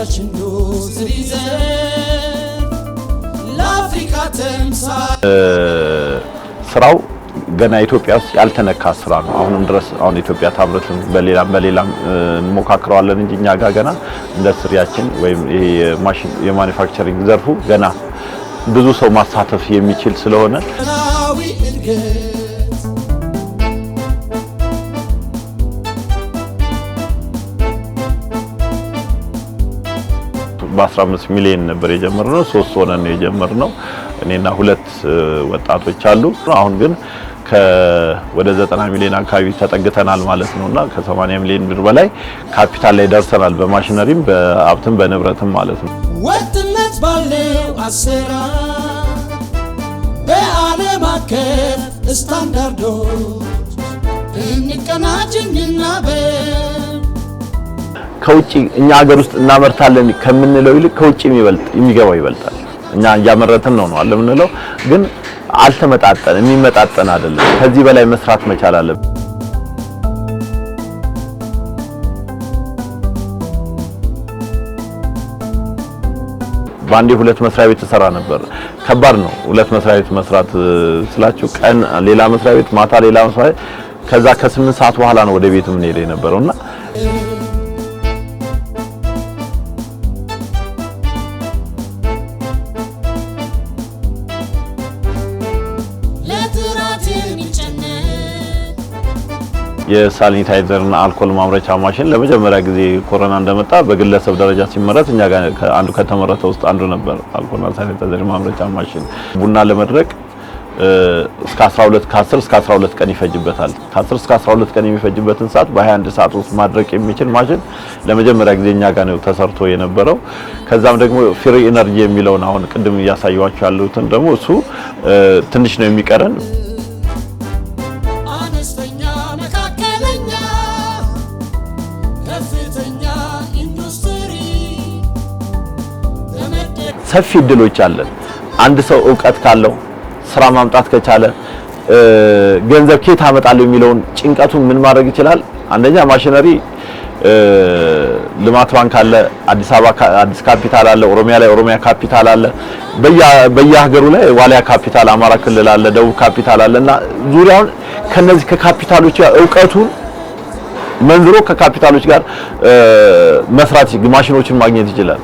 አምራች ኢንዱስትሪ ለአፍሪካ ተምሳሌት ስራው ገና ኢትዮጵያ ውስጥ ያልተነካ ስራ ነው። አሁንም ድረስ አሁን ኢትዮጵያ ታምርትም በሌላም እንሞካክረዋለን እንጂ እኛ ጋር ገና ኢንዱስትሪያችን ወይም ይሄ ማሽን የማኑፋክቸሪንግ ዘርፉ ገና ብዙ ሰው ማሳተፍ የሚችል ስለሆነ በ15 ሚሊዮን ነበር የጀመርነው። 3 ሆነን ነው የጀመርነው። እኔና 2 ወጣቶች አሉ። አሁን ግን ወደ 90 ሚሊዮን አካባቢ ተጠግተናል ማለት ነውና ከ80 ሚሊዮን ብር በላይ ካፒታል ላይ ደርሰናል። በማሽነሪም በሀብትም በንብረትም ማለት ነው። ወጥነት ባለው አሰራር በዓለም አቀፍ ስታንዳርዶች እንቀናጅና ከውጪ እኛ ሀገር ውስጥ እናመርታለን ከምንለው ይልቅ ከውጪ የሚገባው ይበልጣል። እኛ እያመረትን ነው አለ ምንለው ግን አልተመጣጠን የሚመጣጠን አይደለም። ከዚህ በላይ መስራት መቻል አለብን። ባንዴ 2 መስሪያ ቤት ተሰራ ነበር። ከባድ ነው 2 መስሪያ ቤት መስራት ስላችሁ ቀን ሌላ መስሪያ ቤት ማታ ሌላ መስሪያ ቤት ከዛ ከ8 ሰዓት በኋላ ነው ወደ ቤት ምን ሄደ የነበረውና የሳኒታይዘርና አልኮል ማምረቻ ማሽን ለመጀመሪያ ጊዜ ኮሮና እንደመጣ በግለሰብ ደረጃ ሲመረት እኛ ጋር አንዱ ከተመረተው ውስጥ አንዱ ነበር። አልኮልና ሳኒታይዘር ማምረቻ ማሽን ቡና ለመድረቅ እስከ 12 ቀን ይፈጅበታል። ከ10 እስከ 12 ቀን የሚፈጅበትን ሰዓት በ21 ሰዓት ውስጥ ማድረቅ የሚችል ማሽን ለመጀመሪያ ጊዜ እኛ ጋር ነው ተሰርቶ የነበረው። ከዛም ደግሞ ፍሪ ኢነርጂ የሚለውን አሁን ቅድም እያሳየዋችሁ ያሉትን ደግሞ እሱ ትንሽ ነው የሚቀረን። ሰፊ እድሎች አለን። አንድ ሰው ዕውቀት ካለው ስራ ማምጣት ከቻለ ገንዘብ ከየት አመጣለሁ የሚለውን ጭንቀቱን ምን ማድረግ ይችላል? አንደኛ ማሽነሪ ልማት ባንክ አለ፣ አዲስ ካፒታል አለ፣ ኦሮሚያ ላይ ኦሮሚያ ካፒታል አለ፣ በየሀገሩ ላይ ዋሊያ ካፒታል፣ አማራ ክልል አለ፣ ደቡብ ካፒታል አለና ዙሪያውን ከነዚህ ከካፒታሎች ጋር ዕውቀቱን መንዝሮ ከካፒታሎች ጋር መስራት ማሽኖችን ማግኘት ይችላል።